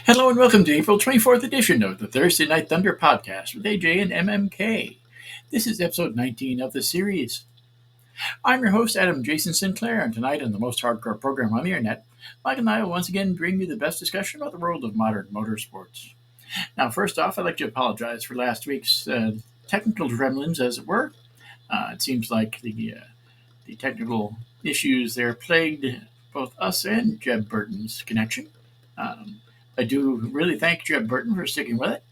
Hello and welcome to April 24th edition of the Thursday Night Thunder podcast with AJ and MMK. This is episode 19 of the series. I'm your host, Adam Jason Sinclair, and tonight on the most hardcore program on the internet, Mike and I will once again bring you the best discussion about the world of modern motorsports. Now, first off, I'd like to apologize for last week's technical gremlins, as it were. It seems like the technical issues there plagued both us and Jeb Burton's connection. I do really thank Jeb Burton for sticking with it,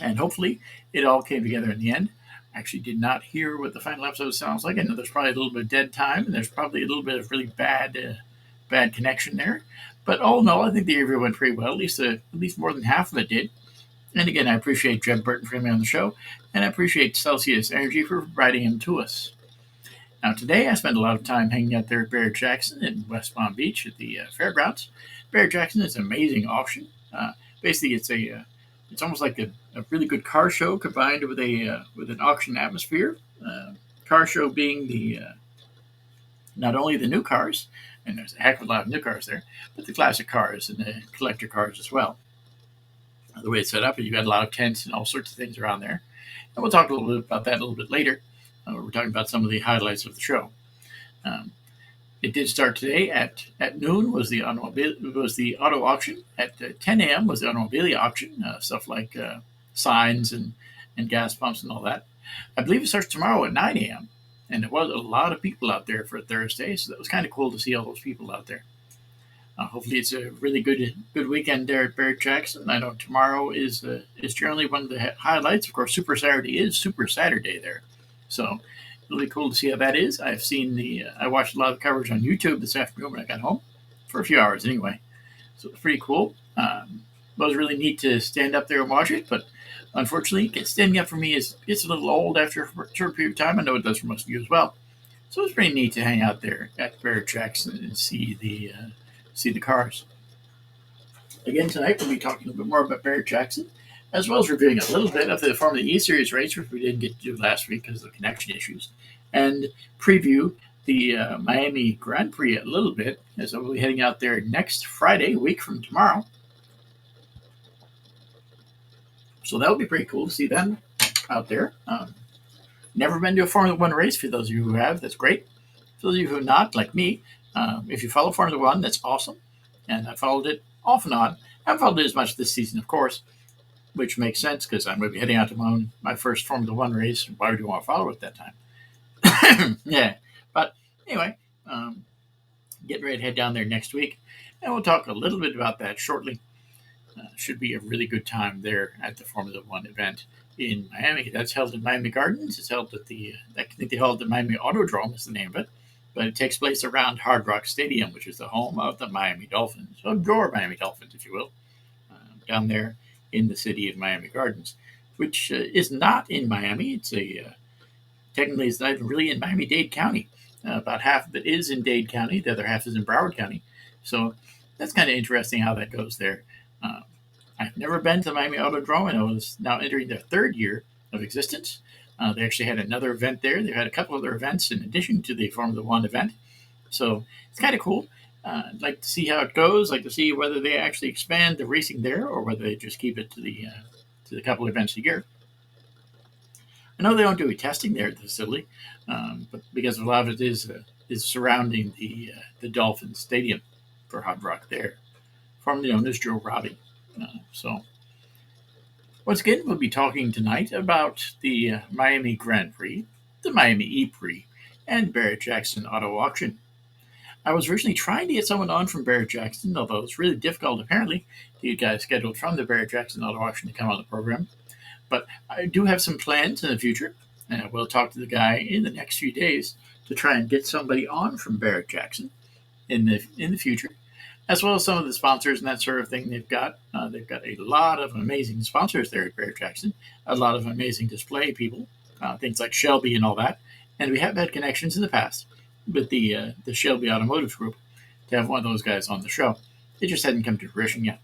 and hopefully it all came together in the end. I actually did not hear what the final episode sounds like. I know there's probably a little bit of dead time, and there's probably a little bit of really bad connection there. But all in all, I think the interview went pretty well. At least more than half of it did. And again, I appreciate Jeb Burton for having me on the show, and I appreciate Celsius Energy for providing him to us. Now, today I spent a lot of time hanging out there at Barrett Jackson in West Palm Beach at the fairgrounds. Barrett Jackson is an amazing auction. Basically, it's almost like a really good car show combined with an auction atmosphere. Car show being not only the new cars, and there's a heck of a lot of new cars there, but the classic cars and the collector cars as well. The way it's set up, you've got a lot of tents and all sorts of things around there. And we'll talk a little bit about that a little bit later. We're talking about some of the highlights of the show. It did start today at noon was the auto auction. At 10 a.m. was the automobile auction, stuff like signs and gas pumps and all that. I believe it starts tomorrow at 9 a.m. And there was a lot of people out there for Thursday, so that was kind of cool to see all those people out there. Hopefully it's a really good weekend there at Barrett Jackson. I know tomorrow is generally one of the highlights. Of course, Super Saturday is Super Saturday there. So really cool to see how that is. I watched a lot of coverage on YouTube this afternoon when I got home, for a few hours anyway. So it's pretty cool. It was really neat to stand up there and watch it, but unfortunately, standing up for me gets a little old after a short period of time. I know it does for most of you as well. So it's pretty neat to hang out there at Barrett Jackson and see the cars. Again, tonight we'll be talking a little bit more about Barrett Jackson, as well as reviewing a little bit of the Formula E Series race, which we didn't get to do last week because of the connection issues, and preview the Miami Grand Prix a little bit, as we'll be heading out there next Friday, a week from tomorrow. So that would be pretty cool to see them out there. Never been to a Formula One race. For those of you who have, that's great. For those of you who are not, like me, if you follow Formula One, that's awesome. And I followed it off and on. I haven't followed it as much this season, of course, which makes sense because I'm going to be heading out to my first Formula One race. Why would you want to follow it at that time? Yeah. But anyway, getting ready to head down there next week. And we'll talk a little bit about that shortly. Should be a really good time there at the Formula One event in Miami. That's held in Miami Gardens. It's held at I think they held the Miami Autodrome is the name of it. But it takes place around Hard Rock Stadium, which is the home of the Miami Dolphins, or your Miami Dolphins, if you will, down there in the city of Miami Gardens, which is not in Miami. Technically it's not even really in Miami-Dade County. About half of it is in Dade County. The other half is in Broward County. So that's kind of interesting how that goes there. I've never been to the Miami Autodrome, and I was now entering their third year of existence. They actually had another event there. They had a couple other events in addition to the Formula One event. So it's kind of cool. I'd like to see how it goes. Like to see whether they actually expand the racing there or whether they just keep it to the couple events a year. I know they don't do any testing there at the facility, but because a lot of it is surrounding the Dolphin Stadium for Hard Rock there, formerly known as Joe Robbie. So once again, we'll be talking tonight about the Miami Grand Prix, the Miami ePrix, and Barrett Jackson Auto Auction. I was originally trying to get someone on from Barrett Jackson, although it's really difficult, apparently, to get guys scheduled from the Barrett Jackson Auto Auction to come on the program. But I do have some plans in the future, and we'll talk to the guy in the next few days to try and get somebody on from Barrett Jackson in the future, as well as some of the sponsors and that sort of thing they've got. They've got a lot of amazing sponsors there at Barrett Jackson, a lot of amazing display people, things like Shelby and all that. And we have had connections in the past with the Shelby Automotive Group to have one of those guys on the show. It just hadn't come to fruition yet.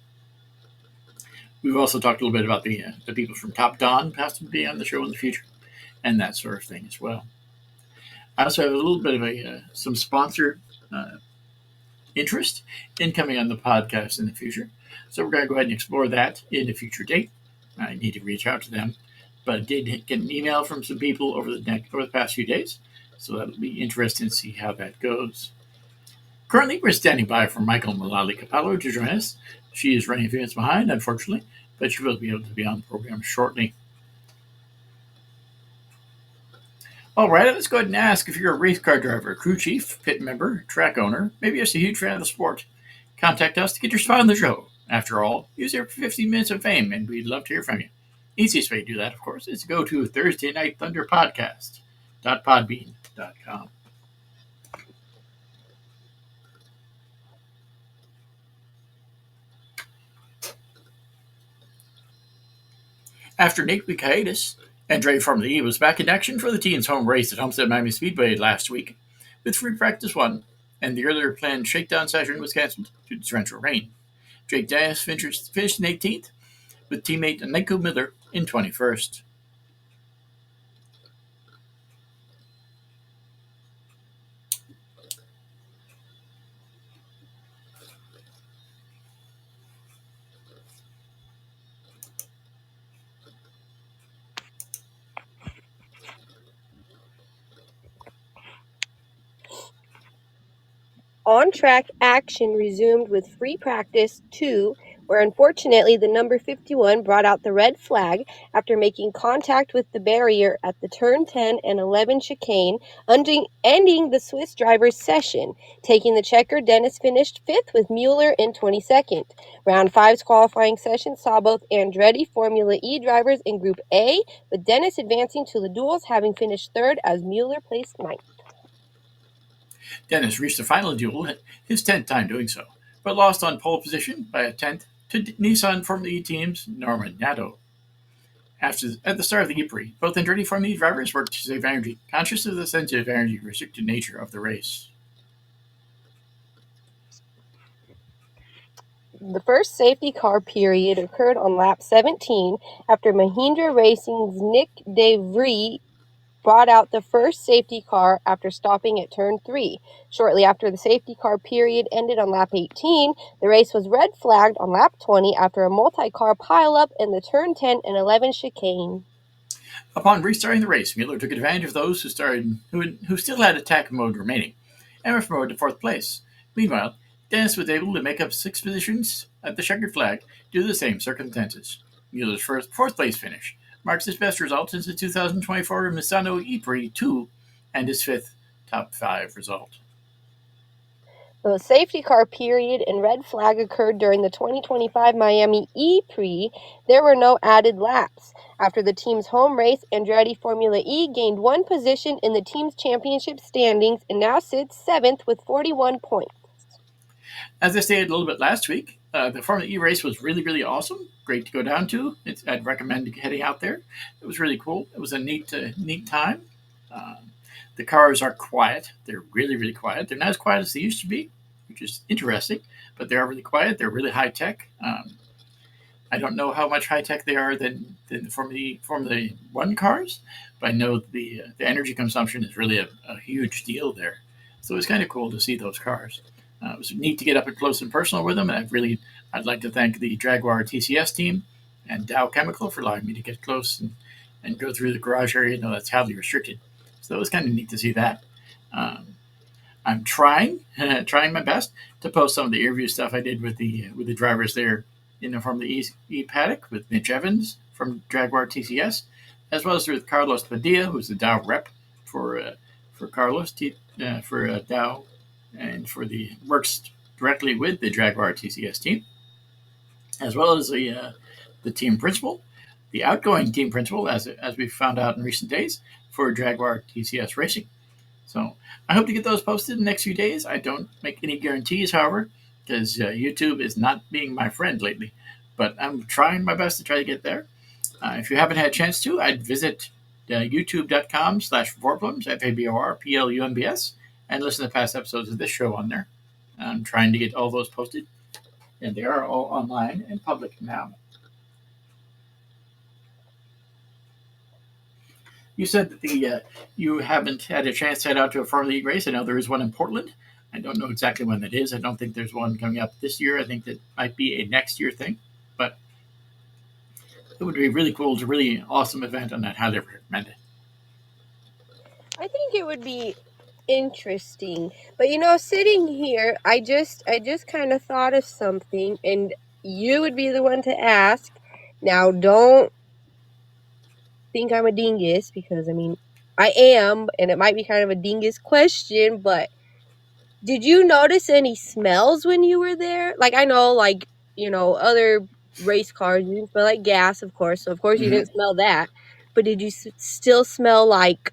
We've also talked a little bit about the people from Top Don possibly being on the show in the future and that sort of thing as well. I also have a little bit of some sponsor uh, interest in coming on the podcast in the future. So we're going to go ahead and explore that in a future date. I need to reach out to them, but I did get an email from some people over the past few days, so that'll be interesting to see how that goes. Currently, we're standing by for Michael Mullally Capello to join us. She is running a few minutes behind, unfortunately, but she will be able to be on the program shortly. All right, let's go ahead and ask if you're a race car driver, crew chief, pit member, track owner, maybe just a huge fan of the sport. Contact us to get your spot on the show. After all, use it for 15 minutes of fame, and we'd love to hear from you. Easiest way to do that, of course, is to go to Thursday Night Thunder Podcast.podbean.com. After an 8-week hiatus, Andre Formula E was back in action for the team's home race at Homestead Miami Speedway last week, with free practice 1, and the earlier planned shakedown session was cancelled due to torrential rain. Jake Dennis finished in 18th, with teammate Nico Miller in 21st. On-track action resumed with free practice 2, where unfortunately the number 51 brought out the red flag after making contact with the barrier at the turn 10 and 11 chicane, ending the Swiss driver's session. Taking the checker, Dennis finished 5th with Mueller in 22nd. Round 5's qualifying session saw both Andretti Formula E drivers in Group A, with Dennis advancing to the duels, having finished 3rd as Mueller placed 9th. Dennis reached the final duel, his 10th time doing so, but lost on pole position by a 10th to Nissan Formula E team's Norman Nato. At the start of the ePrix, both Andretti Formula E drivers worked to save energy, conscious of the sensitive energy-restricted nature of the race. The first safety car period occurred on lap 17 after Mahindra Racing's Nick De Vries brought out the first safety car after stopping at turn 3. Shortly after the safety car period ended on lap 18, the race was red flagged on lap 20 after a multi-car pileup in the turn 10 and 11 chicane. Upon restarting the race, Mueller took advantage of those who still had attack mode remaining, and was promoted to 4th place. Meanwhile, Dennis was able to make up 6 positions at the checkered flag due to the same circumstances. Mueller's 4th place finish marks his best result since the 2024 Misano ePrix 2 and his 5th top 5 result. The safety car period and red flag occurred during the 2025 Miami ePrix. There were no added laps. After the team's home race, Andretti Formula E gained 1 position in the team's championship standings and now sits 7th with 41 points. As I stated a little bit last week, the Formula E race was really, really awesome. Great to go down to. I'd recommend heading out there. It was really cool. It was a neat time. The cars are quiet. They're really, really quiet. They're not as quiet as they used to be, which is interesting, but they are really quiet. They're really high tech. I don't know how much high tech they are than the Formula One cars, but I know the energy consumption is really a huge deal there. So it's kind of cool to see those cars. It was neat to get up close and personal with them, and I'd like to thank the Jaguar TCS team and Dow Chemical for allowing me to get close and go through the garage area. I know that's highly restricted, so it was kind of neat to see that. I'm trying my best to post some of the interview stuff I did with the drivers there in the Formula E paddock with Mitch Evans from Jaguar TCS, as well as with Carlos Padilla, who's the Dow rep for Carlos for Dow, and works directly with the Jaguar TCS team, as well as the team principal, the outgoing team principal, as we found out in recent days, for Jaguar TCS Racing. So I hope to get those posted in the next few days. I don't make any guarantees, however, because YouTube is not being my friend lately. But I'm trying my best to try to get there. If you haven't had a chance to, I'd visit youtube.com/Vorplums, FABORPLUMBS, and listen to past episodes of this show on there. I'm trying to get all those posted, and they are all online and public now. You said that you haven't had a chance to head out to a Farm League race. I know there is one in Portland. I don't know exactly when that is. I don't think there's one coming up this year. I think that might be a next year thing. But it would be really cool. It's a really awesome event, and I'd highly recommend it. I think it would be interesting. But sitting here, I just kind of thought of something, and you would be the one to ask. Now, don't think I'm a dingus, because I am, and it might be kind of a dingus question, but did you notice any smells when you were there? Like, I know, like, other race cars, you didn't smell like gas, of course, so of course you Mm-hmm. didn't smell that. But did you still smell like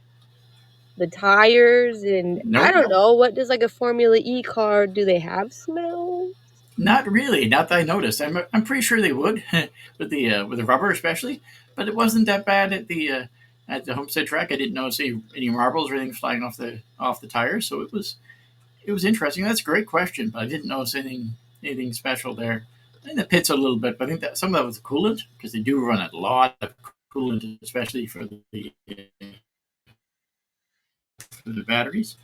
the tires? And I Nope, don't know, what does like a Formula E car, do they have smell? not really. Not that I noticed. I'm pretty sure they would with the rubber especially, but it wasn't that bad at the Homestead track. I didn't notice any marbles or anything flying off the tires, so it was interesting. That's a great question, but I didn't notice anything special there. In the pits a little bit, but I think that some of that was the coolant because they do run a lot of coolant, especially for the batteries.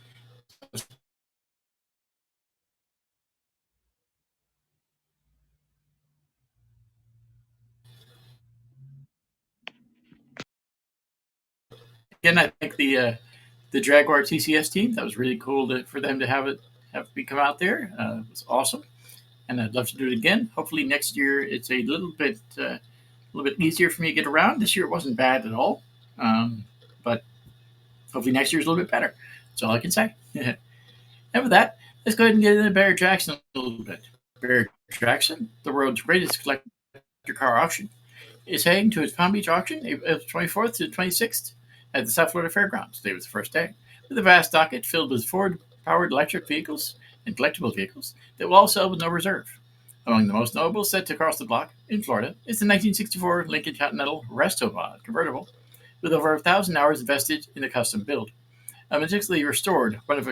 Again, I think the Jaguar TCS team, that was really cool for them to have me come out there. It was awesome, and I'd love to do it again. Hopefully next year it's a little bit easier for me to get around. This year it wasn't bad at all, but hopefully next year is a little bit better. That's all I can say. And with that, let's go ahead and get into Barrett Jackson a little bit. Barrett Jackson, the world's greatest collector car auction, is heading to its Palm Beach auction April 24th to 26th at the South Florida Fairgrounds. Today was the first day, with a vast docket filled with Ford-powered electric vehicles and collectible vehicles that will all sell with no reserve. Among the most notable set to cross the block in Florida is the 1964 Lincoln Continental Resto Mod convertible, with over 1,000 hours invested in the custom build. A meticulously restored, one of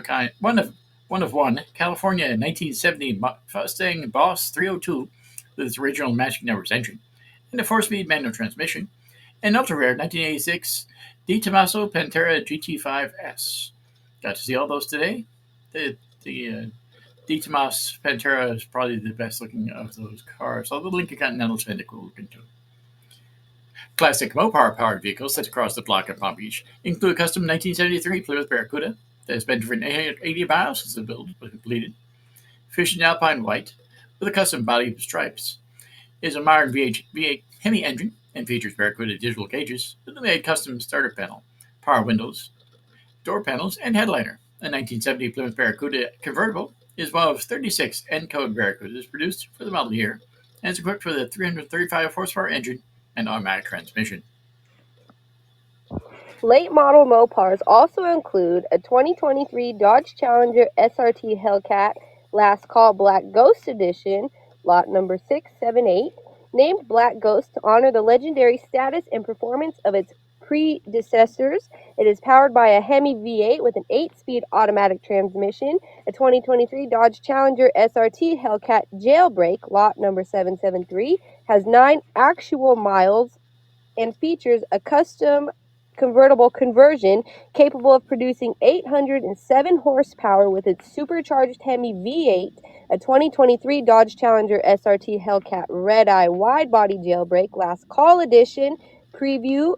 one California 1970 Mustang Boss 302 with its original matching numbers engine and a four-speed manual transmission, and ultra-rare 1986 Di Tommaso Pantera GT5S. Got to see all those today. The Di Tommaso Pantera is probably the best looking of those cars, although the Lincoln Continental is kind of cool looking too. Classic Mopar powered vehicles set across the block at Palm Beach include a custom 1973 Plymouth Barracuda that has been driven 880 miles since the build was completed. Fishing Alpine White with a custom body with stripes. It is a modern V8 Hemi engine and features Barracuda digital gauges with a made custom starter panel, power windows, door panels, and headliner. A 1970 Plymouth Barracuda convertible is one of 36 N-code Barracudas produced for the model year and is equipped with a 335 horsepower engine and automatic transmission. Late model Mopars also include a 2023 Dodge Challenger SRT Hellcat Last Call Black Ghost Edition, lot number 678, named Black Ghost to honor the legendary status and performance of its predecessors. It is powered by a Hemi V8 with an 8-speed automatic transmission. A 2023 Dodge Challenger SRT Hellcat Jailbreak, lot number 773, has 9 actual miles and features a custom convertible conversion capable of producing 807 horsepower with its supercharged Hemi V8. A 2023 Dodge Challenger SRT Hellcat Red Eye Wide Body Jailbreak Last Call Edition preview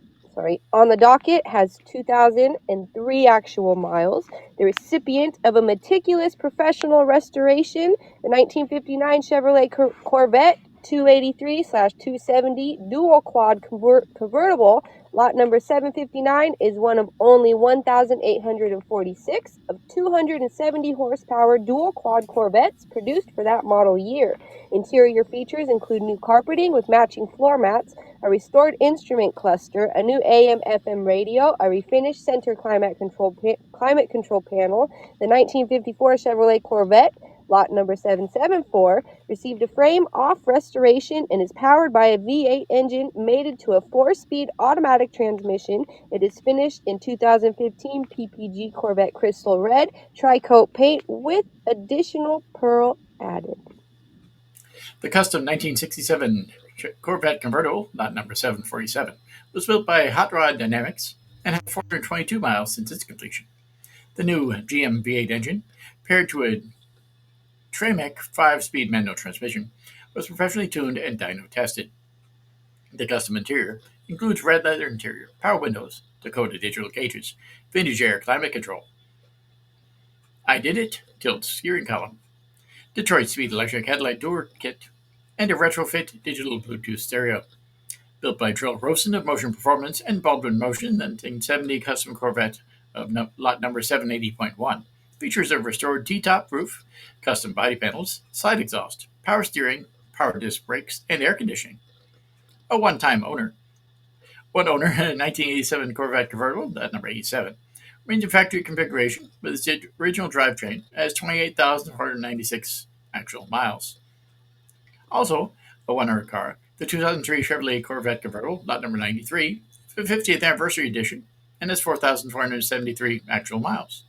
on the docket has 2,003 actual miles. The recipient of a meticulous professional restoration, the 1959 Chevrolet Corvette 283/270 dual quad convertible, lot number 759, is one of only 1,846 of 270 horsepower dual quad Corvettes produced for that model year. Interior features include new carpeting with matching floor mats, a restored instrument cluster, a new AM/FM radio, a refinished center climate control panel. The 1954 Chevrolet Corvette, lot number 774, received a frame-off restoration and is powered by a V8 engine mated to a 4-speed automatic transmission. It is finished in 2015 PPG Corvette Crystal Red tri-coat paint with additional pearl added. The custom 1967 Corvette convertible, lot number 747, was built by Hot Rod Dynamics and has 422 miles since its completion. The new GM V8 engine, paired to a Tremec 5-speed manual transmission, was professionally tuned and dyno tested. The custom interior includes red leather interior, power windows, Dakota digital gauges, vintage air climate control. I did it, tilt steering column, Detroit Speed electric headlight door kit, and a retrofit digital Bluetooth stereo. Built by Trill Rosen of Motion Performance and Baldwin Motion, the 1970 custom Corvette of lot number 780.1 features a restored T-top roof, custom body panels, side exhaust, power steering, power disc brakes, and air conditioning. A one-time owner. One owner, a 1987 Corvette convertible, that number 87, remains in factory configuration with its original drivetrain, has 28,496 actual miles. Also, a one-owner car, the 2003 Chevrolet Corvette convertible, lot number 93, the 50th anniversary edition, and has 4,473 actual miles.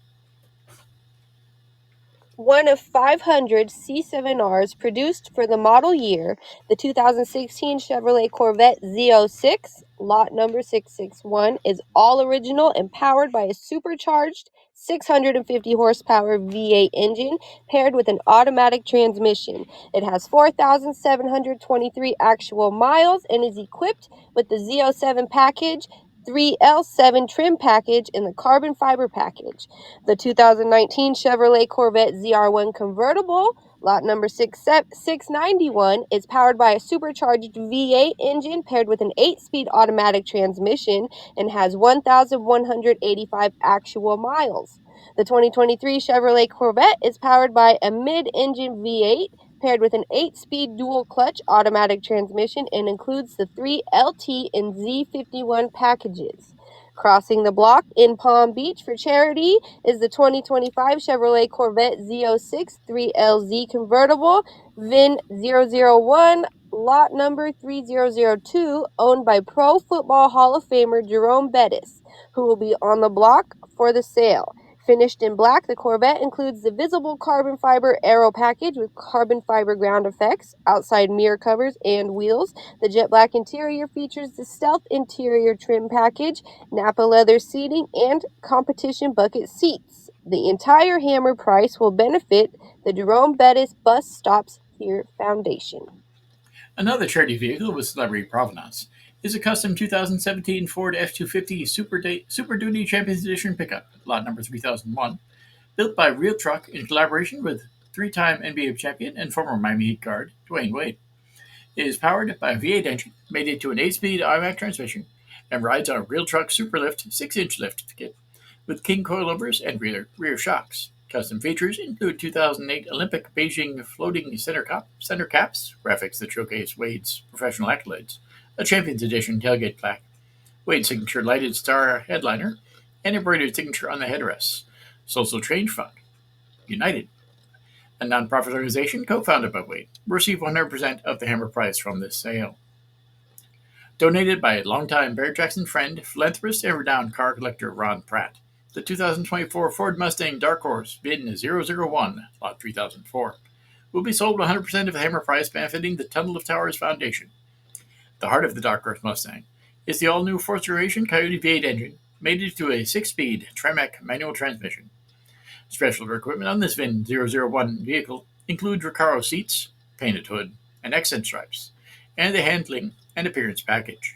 One of 500 C7Rs produced for the model year, the 2016 Chevrolet Corvette Z06, lot number 661, is all original and powered by a supercharged 650 horsepower V8 engine paired with an automatic transmission. It has 4,723 actual miles and is equipped with the Z07 package, 3L7 trim package, and the carbon fiber package. The 2019 Chevrolet Corvette ZR1 convertible, lot number 691, is powered by a supercharged V8 engine paired with an 8-speed automatic transmission and has 1,185 actual miles. The 2023 Chevrolet Corvette is powered by a mid-engine V8 paired with an 8-speed dual-clutch automatic transmission and includes the 3LT and Z51 packages. Crossing the block in Palm Beach for charity is the 2025 Chevrolet Corvette Z06 3LZ convertible, VIN 001, lot number 3002, owned by Pro Football Hall of Famer Jerome Bettis, who will be on the block for the sale. Finished in black, the Corvette includes the visible carbon fiber aero package with carbon fiber ground effects, outside mirror covers, and wheels. The jet black interior features the stealth interior trim package, Napa leather seating, and competition bucket seats. The entire hammer price will benefit the Jerome Bettis Bus Stops Here Foundation. Another charity vehicle with celebrity provenance is a custom 2017 Ford F-250 Super Duty Champions Edition pickup, lot number 3001, built by Real Truck in collaboration with three-time NBA champion and former Miami Heat guard Dwayne Wade. It is powered by a V8 engine mated to an 8-speed automatic transmission and rides on a Real Truck Superlift 6-inch lift kit with king coilovers and rear shocks. Custom features include 2008 Olympic Beijing floating center caps, graphics that showcase Wade's professional accolades, a Champions Edition tailgate plaque, Wade's signature lighted star headliner, and embroidered signature on the headrests. Social Change Fund, United, a nonprofit organization co-founded by Wade, will receive 100% of the hammer price from this sale. Donated by a longtime Barrett Jackson friend, philanthropist, and renowned car collector Ron Pratt, the 2024 Ford Mustang Dark Horse VIN 001, lot 3004, will be sold 100% of the hammer price, benefiting the Tunnel of Towers Foundation. The heart of the Dark Horse Mustang is the all-new fourth generation Coyote V8 engine, mated to a 6-speed Tremec manual transmission. Special equipment on this VIN 001 vehicle includes Recaro seats, painted hood, and accent stripes, and the handling and appearance package.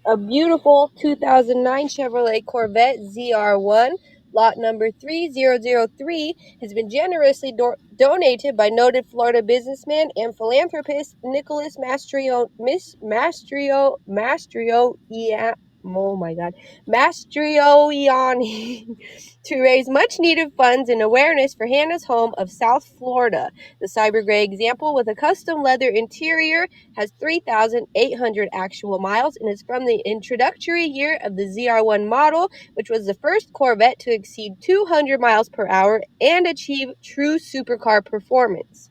A beautiful 2009 Chevrolet Corvette ZR1, lot number 3003, has been generously donated by noted Florida businessman and philanthropist Nicholas Mastroianni to raise much-needed funds and awareness for Hannah's Home of South Florida. The cyber gray example with a custom leather interior has 3,800 actual miles and is from the introductory year of the ZR1 model, which was the first Corvette to exceed 200 miles per hour and achieve true supercar performance.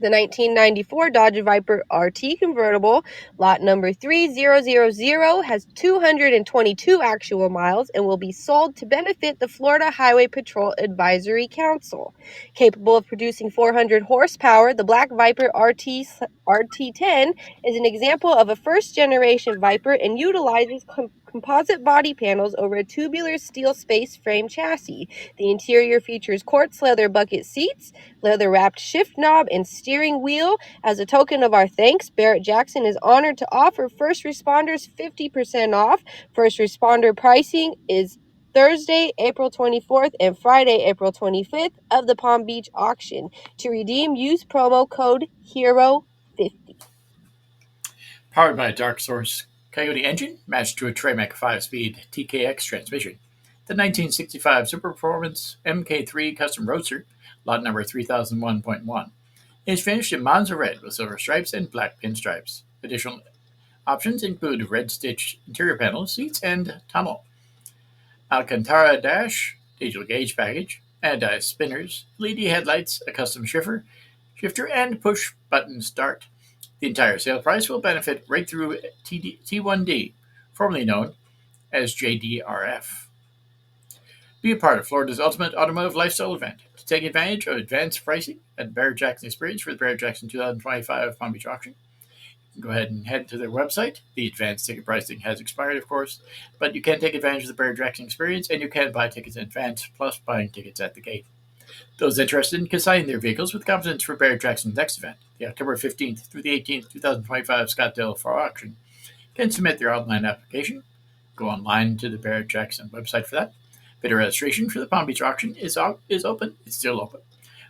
The 1994 Dodge Viper RT convertible, lot number 3000, has 222 actual miles and will be sold to benefit the Florida Highway Patrol Advisory Council. Capable of producing 400 horsepower, the Black Viper RT10 is an example of a first-generation Viper and utilizes composite body panels over a tubular steel space frame chassis. The interior features quartz leather bucket seats, leather-wrapped shift knob, and steering wheel. As a token of our thanks, Barrett Jackson is honored to offer first responders 50% off. First responder pricing is Thursday, April 24th and Friday, April 25th of the Palm Beach auction. To redeem, use promo code HERO50. Powered by a Dark Source Coyote engine matched to a Tremec 5-speed TKX transmission, the 1965 Super Performance MK3 Custom Roadster, lot number 3001.1, is finished in Monza red with silver stripes and black pinstripes. Additional options include red stitched interior panels, seats, and tonneau. Alcantara dash, digital gauge package, anti spinners, LED headlights, a custom shifter, and push button start. The entire sale price will benefit right through T1D, formerly known as JDRF. Be a part of Florida's ultimate automotive lifestyle event. To take advantage of advanced pricing at Barrett Jackson Experience for the Barrett Jackson 2025 Palm Beach auction, go ahead and head to their website. The advanced ticket pricing has expired, of course, but you can take advantage of the Barrett Jackson Experience, and you can buy tickets in advance, plus buying tickets at the gate. Those interested in consigning their vehicles with confidence for Barrett Jackson's next event, the October 15th through the 18th, 2025 Scottsdale Fall Auction, can submit their online application. Go online to the Barrett Jackson website for that. Bidder registration for the Palm Beach auction is open. It's still open,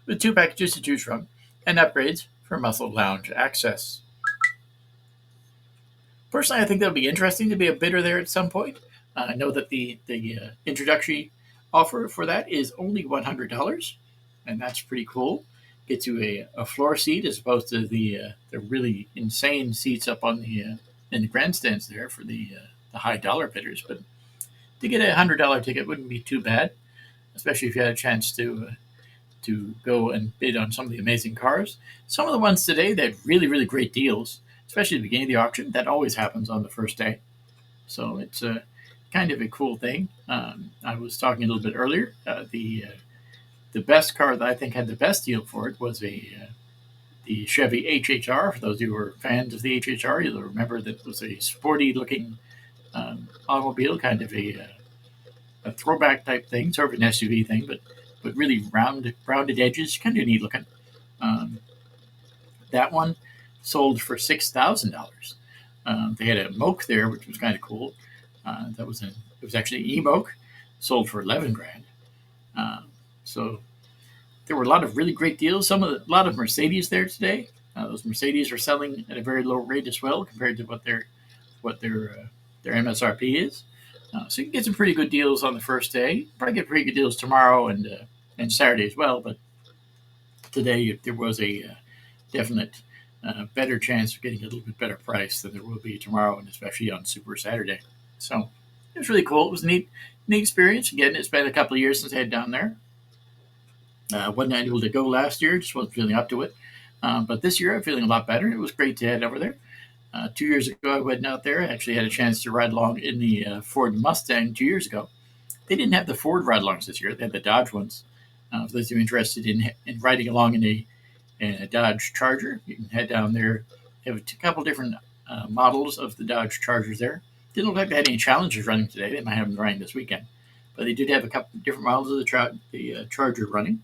with 2 packages to choose from and upgrades for muscle lounge access. Personally, I think that'll be interesting to be a bidder there at some point. I know that the introductory offer for that is only $100, and that's pretty cool. Gets you a floor seat as opposed to the really insane seats up on the in the grandstands there for the high dollar bidders. But to get $100 ticket wouldn't be too bad, especially if you had a chance to go and bid on some of the amazing cars. Some of the ones today, they had really, really great deals, especially at the beginning of the auction. That always happens on the first day. So it's a kind of a cool thing. I was talking a little bit earlier. The best car that I think had the best deal for it was the Chevy HHR. For those of you who are fans of the HHR, you'll remember that it was a sporty-looking automobile, kind of a throwback type thing, sort of an SUV thing, but really rounded edges, kind of neat looking. That one sold for $6,000. They had a Moke there, which was kind of cool. It was actually an E-Moke, sold for $11,000. So there were a lot of really great deals. A lot of Mercedes there today. Those Mercedes are selling at a very low rate as well compared to what their MSRP is. So you can get some pretty good deals on the first day. Probably get pretty good deals tomorrow and Saturday as well. But today there was a definite better chance of getting a little bit better price than there will be tomorrow, and especially on Super Saturday. So it was really cool. It was a neat experience. Again, it's been a couple of years since I had down there. Wasn't able to go last year, just wasn't feeling up to it. But this year I'm feeling a lot better. It was great to head over there. 2 years ago I went out there. I actually had a chance to ride along in the Ford Mustang 2 years ago. They didn't have the Ford ride-alongs this year. They had the Dodge ones. For those of you interested in riding along in a Dodge Charger, you can head down there. They have a couple different models of the Dodge Chargers there. Didn't look like they had any Challengers running today. They might have them running this weekend. But they did have a couple different models of the Charger running.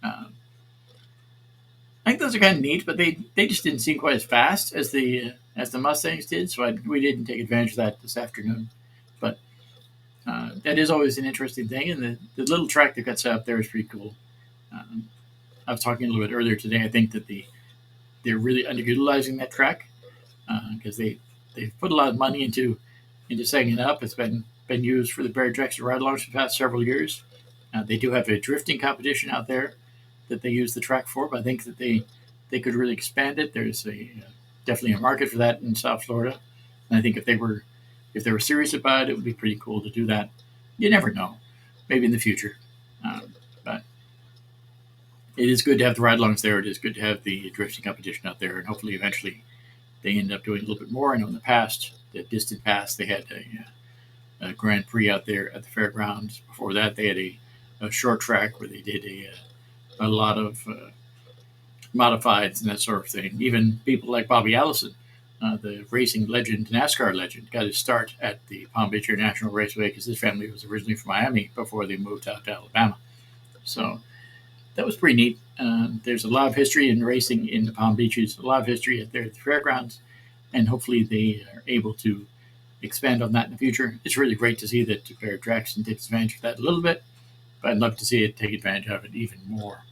I think those are kind of neat, but they just didn't seem quite as fast as the Mustangs did, so we didn't take advantage of that this afternoon. But that is always an interesting thing, and the little track that got set up there is pretty cool. I was talking a little bit earlier today. I think that they're really underutilizing that track because they've put a lot of money into setting it up. It's been used for the Barrett Jackson ride-alongs for the past several years. They do have a drifting competition out there that they use the track for, but I think that they could really expand it. There's definitely a market for that in South Florida, and I think if they were serious about it, it would be pretty cool to do that. You never know, maybe in the future, but it is good to have the ride-alongs there. It is good to have the drifting competition out there, and hopefully eventually they end up doing a little bit more. I know in the past, the distant past, they had a Grand Prix out there at the fairgrounds. Before that, they had a short track where they did a lot of modifieds and that sort of thing. Even people like Bobby Allison, the racing legend, NASCAR legend, got his start at the Palm Beach International Raceway because his family was originally from Miami before they moved out to Alabama. So that was pretty neat. There's a lot of history in racing in the Palm Beaches, a lot of history at the fairgrounds, and hopefully they are able to expand on that in the future. It's really great to see that Barrett Jackson takes advantage of that a little bit, but I'd love to see it take advantage of it even more.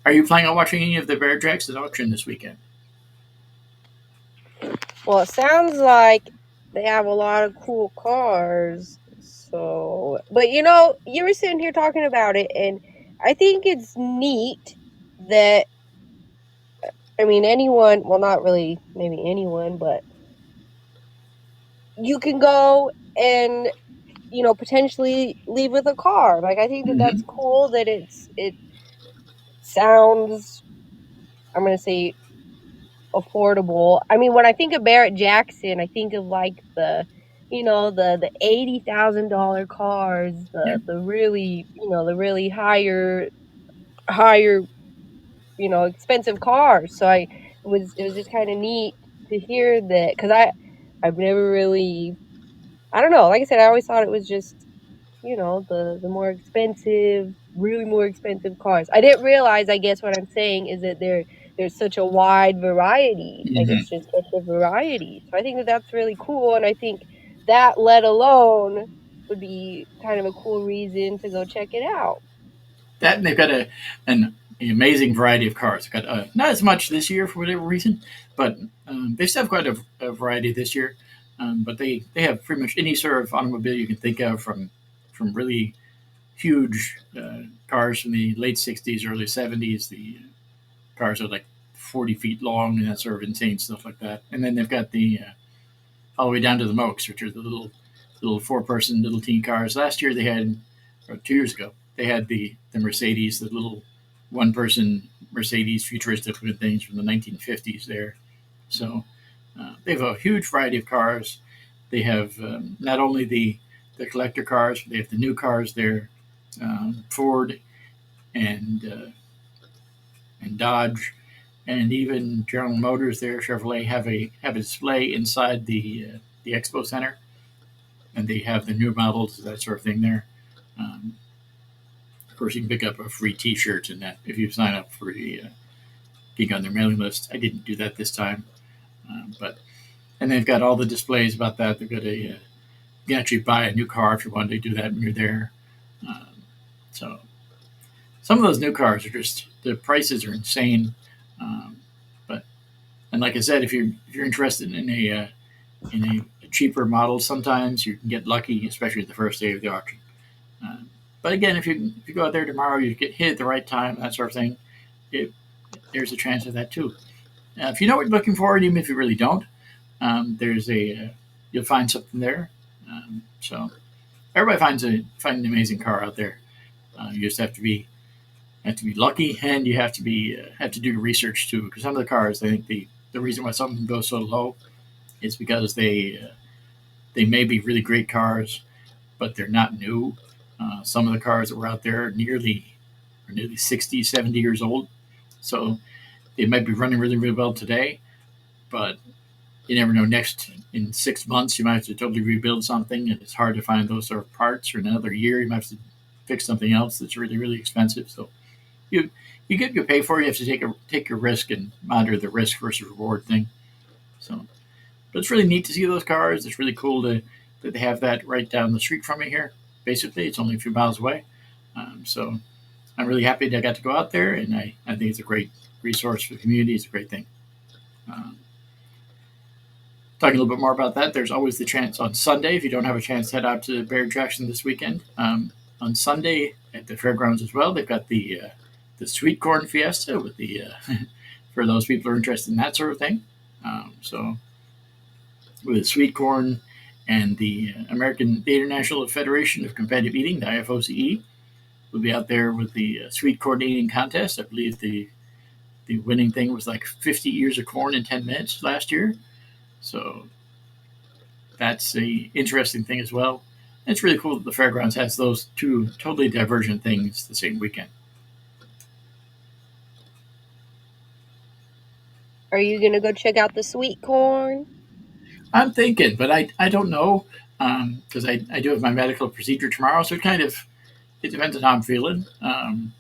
Are you planning on watching any of the Barrett Jackson auction this weekend? Well, it sounds like they have a lot of cool cars. So, but you were sitting here talking about it, and I think it's neat that, I mean, anyone, well, not really maybe anyone, but you can go and, potentially leave with a car. Like, I think that Mm-hmm. that's cool that it sounds, I'm going to say, affordable. I mean, when I think of Barrett Jackson, I think of like the $80,000 cars, Yeah. the really, the really higher, expensive cars. So it was just kind of neat to hear that, because I've never really, I don't know. Like I said, I always thought it was just, the more expensive, really more expensive cars. I didn't realize, I guess what I'm saying is that there's such a wide variety. Like, Mm-hmm. it's just such a variety. So I think that that's really cool, and I think that, let alone, would be kind of a cool reason to go check it out. That and they've got an amazing variety of cars. They've got not as much this year for whatever reason, but they still have quite a variety this year. But they have pretty much any sort of automobile you can think of, from really huge cars from the late '60s, early '70s. The cars are like 40 feet long and that sort of insane stuff like that. And then they've got the all the way down to the Mokes, which are the little four-person little teen cars. Last year they had, or 2 years ago, they had the Mercedes, the little one-person Mercedes futuristic looking things from the 1950s there. So they have a huge variety of cars. They have not only the collector cars, but they have the new cars there, Ford and Dodge, and even General Motors there, Chevrolet have a display inside the expo center, and they have the new models, that sort of thing there. Um, of course, you can pick up a free T-shirt and that if you sign up for being on their mailing list. I didn't do that this time, but and they've got all the displays about that. They've got you can actually buy a new car if you want to do that when you're there. Um, so some of those new cars are just the prices are insane. Um, but and like I said, if you're interested in a cheaper model, sometimes you can get lucky, especially the first day of the auction. But again, if you go out there tomorrow, you get hit at the right time, that sort of thing. It, there's a chance of that too. If you know what you're looking for, even if you really don't, there's you'll find something there. So everybody find an amazing car out there. You just have to be lucky, and you have to do your research too. Because some of the cars, I think the reason why some of them go so low is because they may be really great cars, but they're not new. Some of the cars that were out there are nearly 60, 70 years old. So they might be running really, really well today, but you never know. Next, in 6 months, you might have to totally rebuild something, and it's hard to find those sort of parts. Or in another year, you might have to fix something else that's really, really expensive. So you you get what you pay for. You have to take your risk and monitor the risk versus reward thing. So, but it's really neat to see those cars. It's really cool that they have that right down the street from me here. Basically, it's only a few miles away. So I'm really happy that I got to go out there, and I think it's a great resource for the community. It's a great thing. Um, Talking a little bit more about that, there's always the chance on Sunday, if you don't have a chance to head out to Barrett Jackson this weekend. On Sunday at the fairgrounds as well, they've got the sweet corn fiesta with the for those people who are interested in that sort of thing. So with sweet corn and the International Federation of Competitive Eating, the IFOCE, will be out there with the sweet corn eating contest. I believe the winning thing was like 50 ears of corn in 10 minutes last year. So that's a interesting thing as well. And it's really cool that the fairgrounds has those two totally divergent things the same weekend. Are you gonna go check out the sweet corn? I'm thinking, but I don't know because I do have my medical procedure tomorrow, so it depends on how I'm feeling. And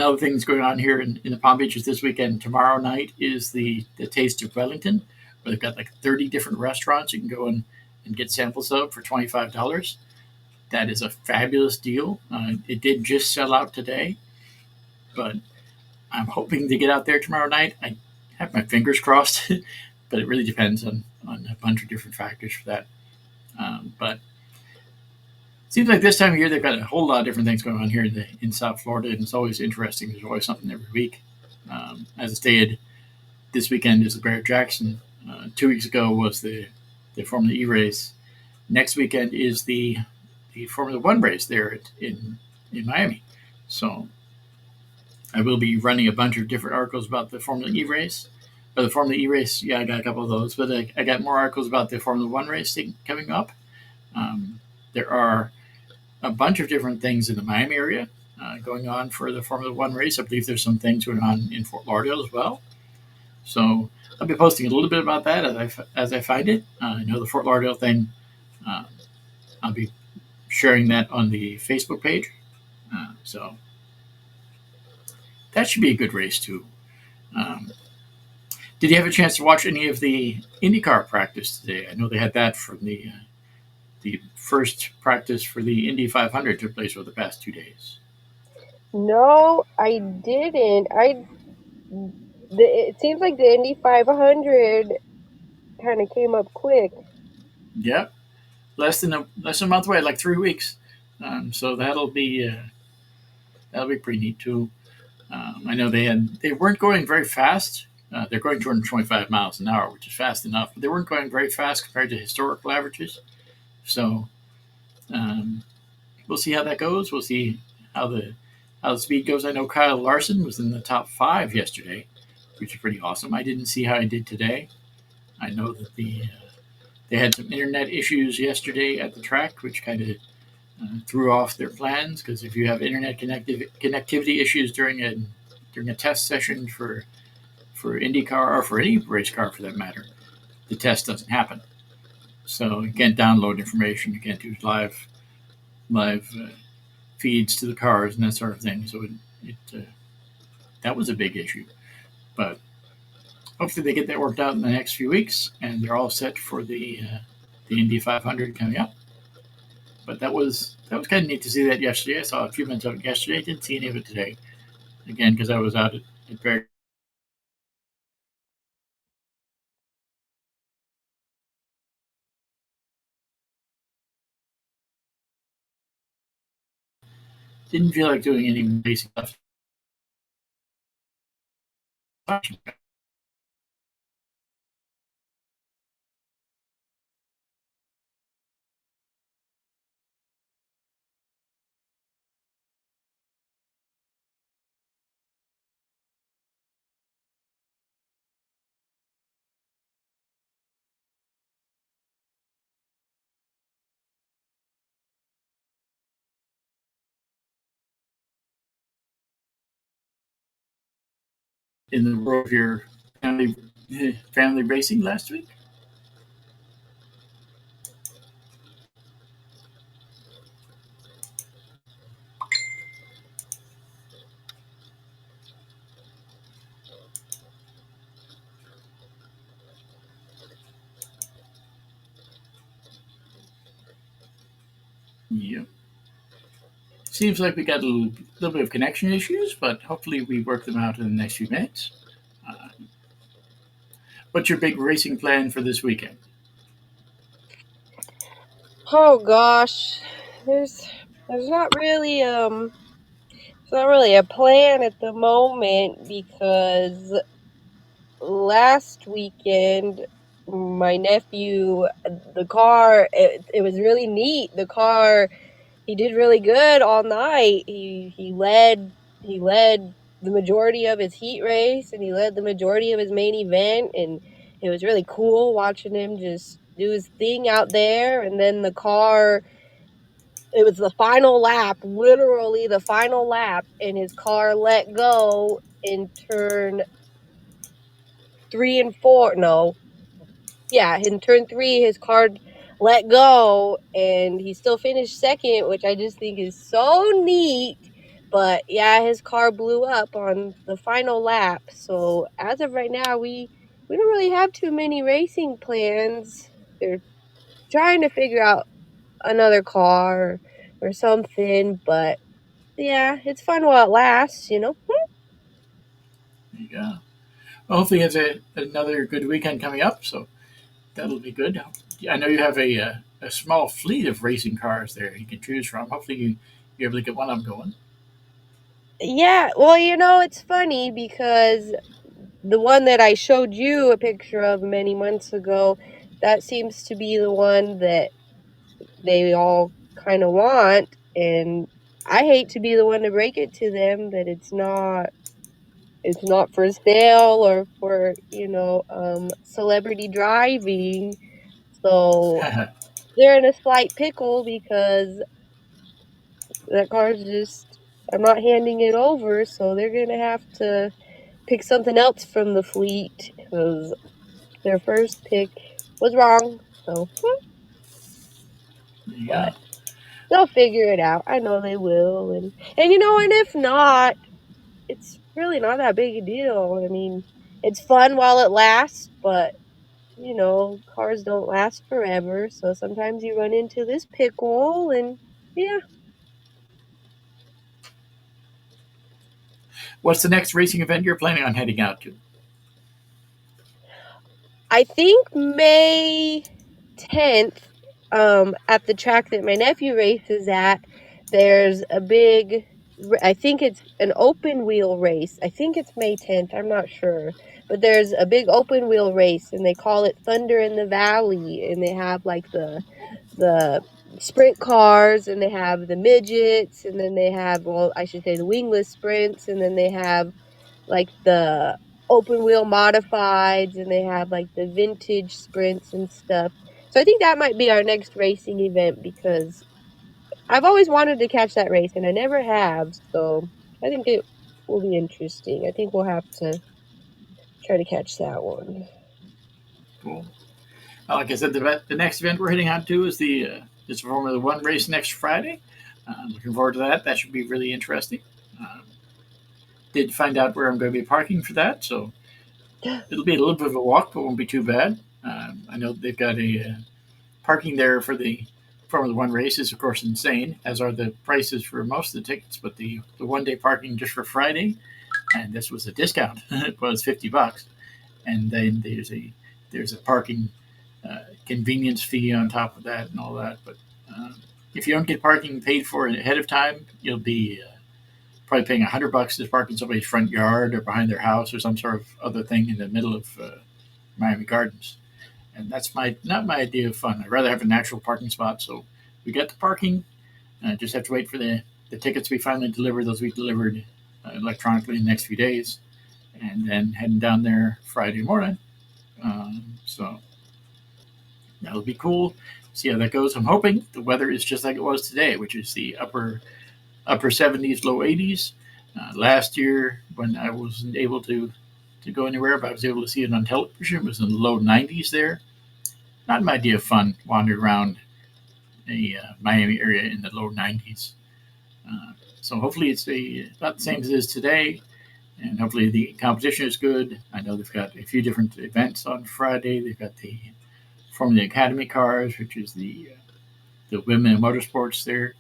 other things going on here in the Palm Beaches this weekend. Tomorrow night is the Taste of Wellington, where they've got like 30 different restaurants you can go and get samples of for $25. That is a fabulous deal. It did just sell out today, but I'm hoping to get out there tomorrow night. I have my fingers crossed, but it really depends on a bunch of different factors for that. But it seems like this time of year they've got a whole lot of different things going on here in South Florida, and it's always interesting. There's always something every week. As I stated, this weekend is the Barrett Jackson. 2 weeks ago was the Formula E race. Next weekend is the Formula One race there in Miami. So I will be running a bunch of different articles about the Formula E race. Or the Formula E race, yeah, I got a couple of those, but I got more articles about the Formula One race coming up. There are a bunch of different things in the Miami area going on for the Formula One race. I believe there's some things going on in Fort Lauderdale as well. So I'll be posting a little bit about that as I find it. I know the Fort Lauderdale thing. Uh, I'll be sharing that on the Facebook page. So that should be a good race too. Um, did you have a chance to watch any of the IndyCar practice today? I know they had that from the first practice for the Indy 500 took place over the past 2 days. No, I didn't. It seems like the Indy 500 kind of came up quick. Yep, less than a month away, like 3 weeks. So that'll be pretty neat too. I know they weren't going very fast. They're going 225 miles an hour, which is fast enough, but they weren't going very fast compared to historical averages. So um, we'll see how that goes. We'll see how the speed goes. I know Kyle Larson was in the top 5 yesterday, which is pretty awesome. I didn't see how he did today. I know that they had some internet issues yesterday at the track, which kind of threw off their plans because if you have internet connectivity issues during a test session for IndyCar or for any race car for that matter, the test doesn't happen. So you can't download information, you can't do live feeds to the cars and that sort of thing. So that was a big issue, but hopefully they get that worked out in the next few weeks and they're all set for the Indy 500 coming up. But that was kind of neat to see that yesterday. I saw a few minutes of it yesterday. I didn't see any of it today. Again, because I was out at Barrett. Didn't feel like doing any racing stuff. In the world of your family racing last week. Yeah. Seems like we got a little bit of connection issues, but hopefully we work them out in the next few minutes. Uh, what's your big racing plan for this weekend? Oh gosh, there's not really it's not really a plan at the moment because last weekend my nephew, it was really neat. The car He did really good all night. He led the majority of his heat race, and he led the majority of his main event, and it was really cool watching him just do his thing out there. And then the car, it was the final lap, literally the final lap, and his car let go in turn 3 and 4. No, yeah, in turn 3, his car let go, and he still finished second, which I just think is so neat. But yeah, his car blew up on the final lap. So as of right now, we don't really have too many racing plans. They're trying to figure out another car or something, but yeah, it's fun while it lasts. There you go. Well, hopefully, he has another good weekend coming up, so that'll be good. I know you have a small fleet of racing cars there you can choose from. Hopefully, you're able to get one of them going. Yeah, well, it's funny because the one that I showed you a picture of many months ago, that seems to be the one that they all kind of want. And I hate to be the one to break it to them that it's not for sale or for, celebrity driving. So they're in a slight pickle because that car's just, I'm not handing it over, so they're going to have to pick something else from the fleet because their first pick was wrong. So, There you go. but they'll figure it out. I know they will. And if not, it's really not that big a deal. I mean, it's fun while it lasts, but cars don't last forever. So sometimes you run into this pickle, and yeah. What's the next racing event you're planning on heading out to? I think May 10th, at the track that my nephew races at, there's a big, I think it's an open wheel race. I think it's May 10th. I'm not sure. But there's a big open wheel race, and they call it Thunder in the Valley. And they have like the sprint cars, and they have the midgets, and then they have, well, I should say the wingless sprints, and then they have like the open wheel modifieds, and they have like the vintage sprints and stuff. So I think that might be our next racing event because I've always wanted to catch that race and I never have. So I think it will be interesting. I think we'll have to try to catch that one. Cool. Like I said, the next event we're heading out to is the Formula One race next Friday. Looking forward to that. That should be really interesting. Uh, did find out where I'm going to be parking for that, so it'll be a little bit of a walk, but won't be too bad. I know they've got a parking there for the Formula One race is of course insane, as are the prices for most of the tickets. But the 1 day parking just for Friday, and this was a discount. It was $50, and then there's a parking convenience fee on top of that and all that. But if you don't get parking paid for ahead of time, you'll be probably paying $100 to park in somebody's front yard or behind their house or some sort of other thing in the middle of Miami Gardens. And that's not my idea of fun. I'd rather have an actual parking spot. So we got the parking. Just have to wait for the tickets to be finally delivered. Those will be delivered electronically in the next few days, and then heading down there Friday morning. So that'll be cool. See how that goes. I'm hoping the weather is just like it was today, which is the upper 70s, low 80s. Last year, when I wasn't able to go anywhere, but I was able to see it on television, it was in the low 90s there. Not my idea of fun wandering around the Miami area in the low 90s. So hopefully it's about the same as it is today, and hopefully the competition is good. I know they've got a few different events on Friday. They've got the Formula Academy cars, which is the women in motorsports there.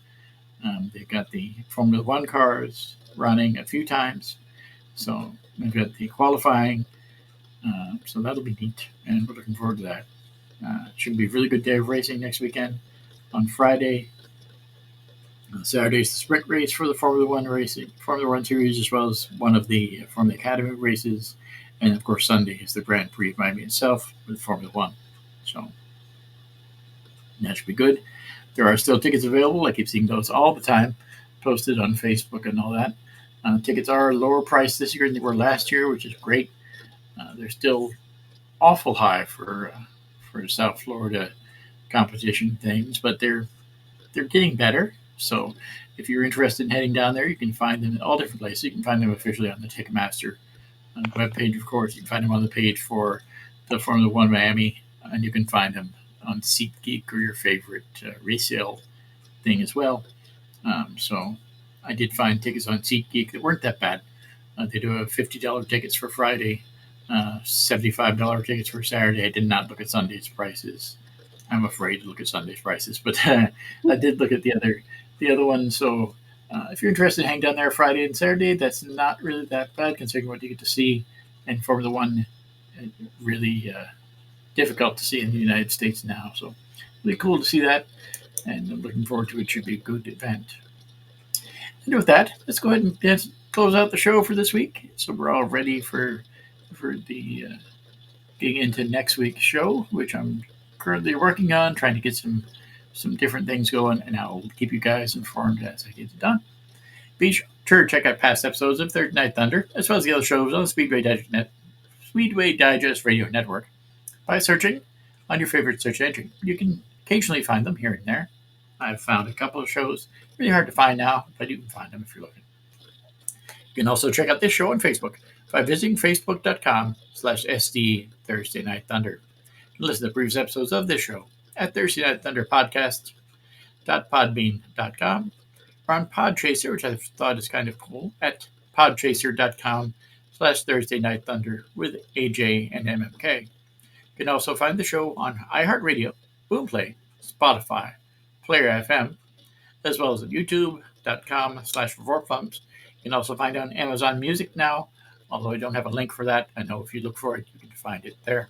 They've got the Formula One cars running a few times. So we've got the qualifying. So that'll be neat, and we're looking forward to that. It should be a really good day of racing next weekend. On Friday, Saturday is the sprint race for the Formula One series, as well as one of the Formula Academy races, and of course Sunday is the Grand Prix of Miami itself with Formula One. So That should be good. There are still tickets available. I keep seeing those all the time posted on Facebook and all that. Tickets are lower priced this year than they were last year, which is great. They're still awful high for South Florida competition things, but they're getting better. So if you're interested in heading down there, you can find them in all different places. You can find them officially on the Ticketmaster webpage, of course. You can find them on the page for the Formula One Miami, and you can find them on SeatGeek or your favorite resale thing as well. So I did find tickets on SeatGeek that weren't that bad. They do have $50 tickets for Friday, $75 tickets for Saturday. I did not look at Sunday's prices. I'm afraid to look at Sunday's prices, but I did look at the other one. So if you're interested in hanging down there Friday and Saturday, that's not really that bad considering what you get to see. And Formula One, really difficult to see in the United States now. So really cool to see that, and I'm looking forward to it. Should be a good event. And with that, let's go ahead and close out the show for this week. So we're all ready for the getting into next week's show, which I'm currently working on, trying to get some different things going, and I'll keep you guys informed as I get it done. Be sure to check out past episodes of Thursday Night Thunder, as well as the other shows on the Speedway Digest Radio Network by searching on your favorite search engine. You can occasionally find them here and there. I've found a couple of shows really hard to find now, but you can find them if you're looking. You can also check out this show on Facebook by visiting facebook.com/SD Thursday Night Thunder. You can listen to previous episodes of this show at Thursday Night Thunder Podcast.podbean.com or on Podchaser, which I thought is kind of cool, at podchaser.com/Thursday Night Thunder with AJ and MMK. You can also find the show on iHeartRadio, Boomplay, Spotify, Player FM, as well as at youtube.com/RevortPumps. You can also find it on Amazon Music now, although I don't have a link for that. I know if you look for it, you can find it there.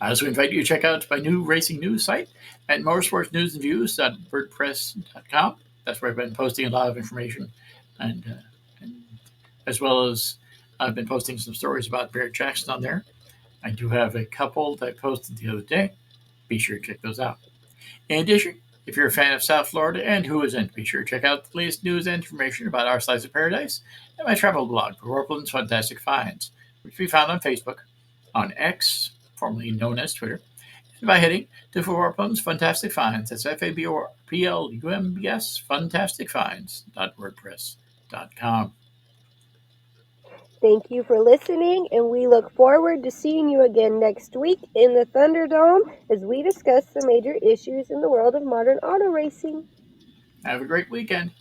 I also invite you to check out my new racing news site at motorsportsnewsandviews.wordpress.com. That's where I've been posting a lot of information, and as well as I've been posting some stories about Barrett Jackson on there. I do have a couple that I posted the other day. Be sure to check those out. In addition, if you're a fan of South Florida and who isn't, be sure to check out the latest news and information about our slice of paradise and my travel blog, Ropeland's Fantastic Finds, which can be found on Facebook, on X, formerly known as Twitter, and by heading to Ropeland's Fantastic Finds. That's FABORPLUMBS fantasticfinds.wordpress.com. Thank you for listening, and we look forward to seeing you again next week in the Thunderdome as we discuss the major issues in the world of modern auto racing. Have a great weekend.